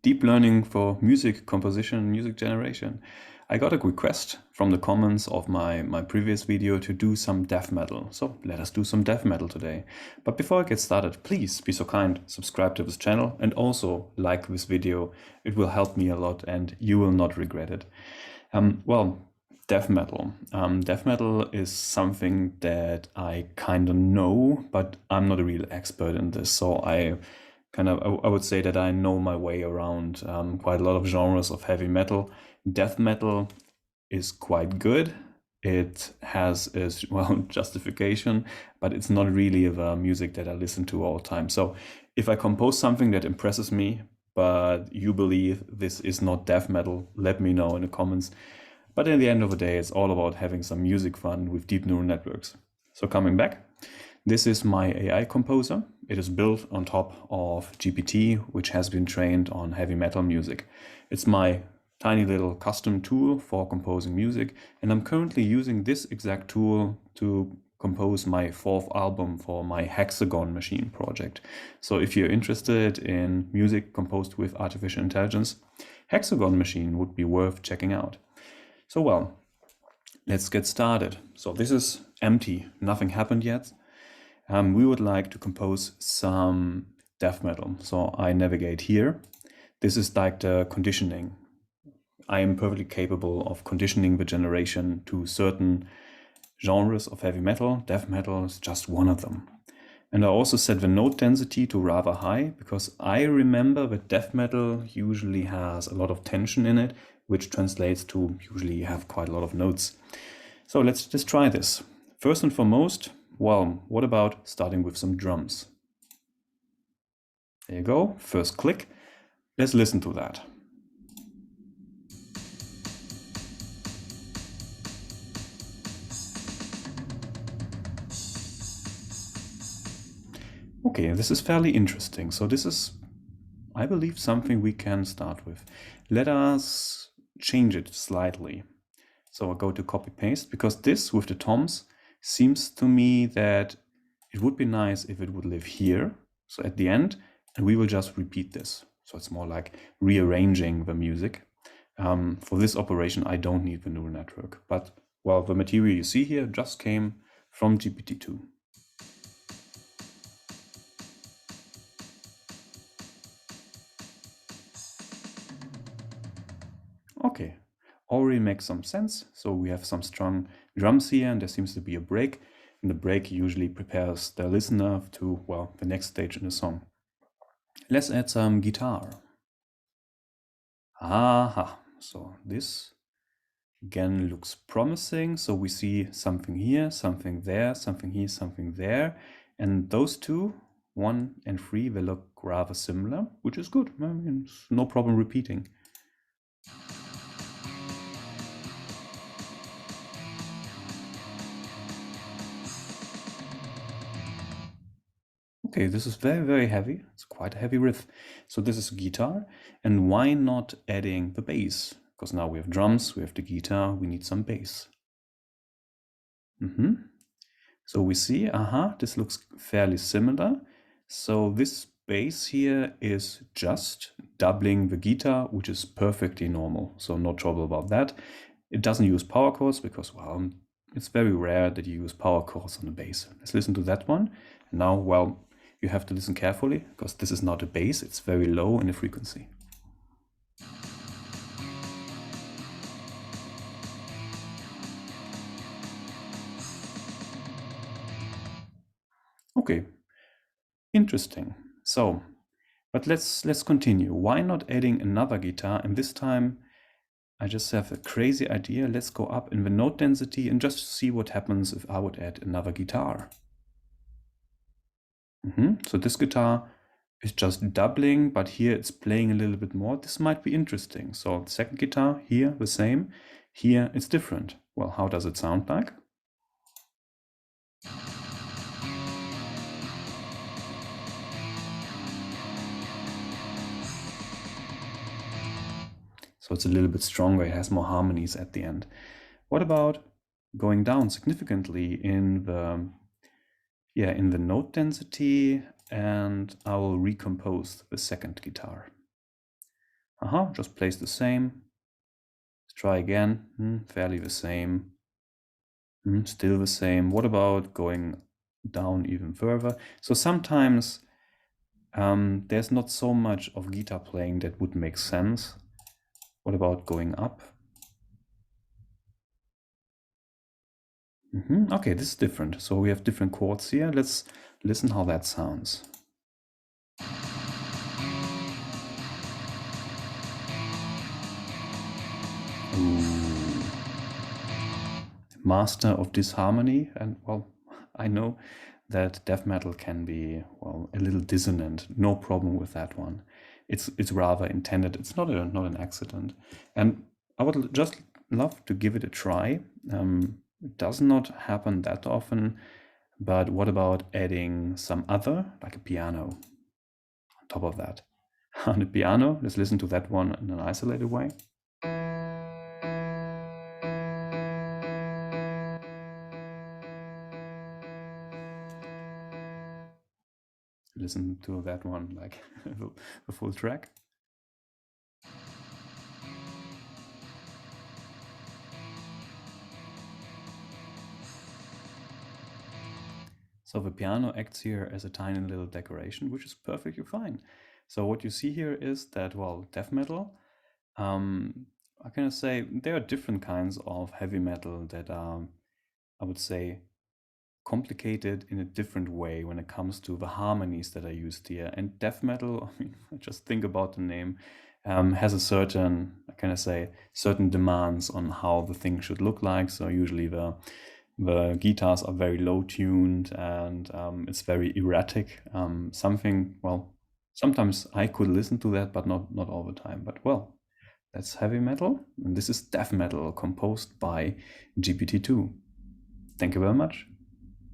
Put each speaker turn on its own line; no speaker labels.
deep learning for music composition, music generation. I got a request from the comments of my previous video to do some death metal. So let us do some death metal today. But before I get started, please be so kind, subscribe to this channel and also like this video. It will help me a lot and you will not regret it. Well, death metal. Death metal is something that I kind of know, but I'm not a real expert in this. So I would say that I know my way around quite a lot of genres of heavy metal. Death metal is quite good. It has its, well, justification, but it's not really the music that I listen to all the time. So if I compose something that impresses me, but you believe this is not death metal, let me know in the comments. But in the end of the day, it's all about having some music fun with deep neural networks. So coming back, this is my AI composer. It is built on top of GPT, which has been trained on heavy metal music. It's my tiny little custom tool for composing music, and I'm currently using this exact tool to compose my fourth album for my Hexagon machine project. So if you're interested in music composed with artificial intelligence, Hexagon machine would be worth checking out. So well, let's get started. So this is empty, nothing happened yet. We would like to compose some death metal. So I navigate here. This is like the conditioning. I am perfectly capable of conditioning the generation to certain genres of heavy metal. Death metal is just one of them. And I also set the note density to rather high because I remember that death metal usually has a lot of tension in it, which translates to usually have quite a lot of notes. So let's just try this. First and foremost, well, what about starting with some drums? There you go, first click. Let's listen to that. Okay, this is fairly interesting. So this is, I believe, something we can start with. Let us change it slightly. So I'll go to copy paste because this with the toms seems to me that it would be nice if it would live here. So at the end, and we will just repeat this. So it's more like rearranging the music. For this operation, I don't need the neural network, but well, the material you see here just came from GPT-2. Okay, already makes some sense. So we have some strong drums here and there seems to be a break. And the break usually prepares the listener to, well, the next stage in the song. Let's add some guitar. Aha, so this again looks promising. So we see something here, something there, something here, something there. And those two, 1 and 3, they look rather similar, which is good. I mean, it's no problem repeating. Okay, this is very, very heavy. It's quite a heavy riff. So this is guitar. And why not adding the bass? Because now we have drums, we have the guitar, we need some bass. So we see, this looks fairly similar. So this bass here is just doubling the guitar, which is perfectly normal. So no trouble about that. It doesn't use power chords because, well, it's very rare that you use power chords on the bass. Let's listen to that one. And now, well, you have to listen carefully because this is not a bass, it's very low in the frequency. Okay, interesting. So, but let's continue. Why not adding another guitar? And this time I just have a crazy idea. Let's go up in the note density and just see what happens if I would add another guitar. So this guitar is just doubling, but here it's playing a little bit more. This might be interesting. So second guitar here, the same. Here it's different. Well, how does it sound like? So it's a little bit stronger. It has more harmonies at the end. What about going down significantly in the note density, and I will recompose the second guitar. just plays the same. Let's try again. Fairly the same. Still the same. What about going down even further? So sometimes there's not so much of guitar playing that would make sense. What about going up? Okay, this is different. So we have different chords here. Let's listen how that sounds. Ooh. Master of disharmony. And well, I know that death metal can be, well, a little dissonant. No problem with that one. It's rather intended. It's not an accident. And I would just love to give it a try. It does not happen that often, but what about adding some other, like a piano, on top of that? On the piano, let's listen to that one in an isolated way. Listen to that one like the full track. So the piano acts here as a tiny little decoration, which is perfectly fine. So what you see here is that, well, death metal, I can say there are different kinds of heavy metal that are, I would say, complicated in a different way when it comes to the harmonies that are used here. And death metal, I mean, just think about the name, has a certain, can I say, certain demands on how the thing should look like. So usually the guitars are very low tuned and it's very erratic. Well, sometimes I could listen to that, but not all the time. But well, that's heavy metal, and this is death metal composed by GPT-2. Thank you very much.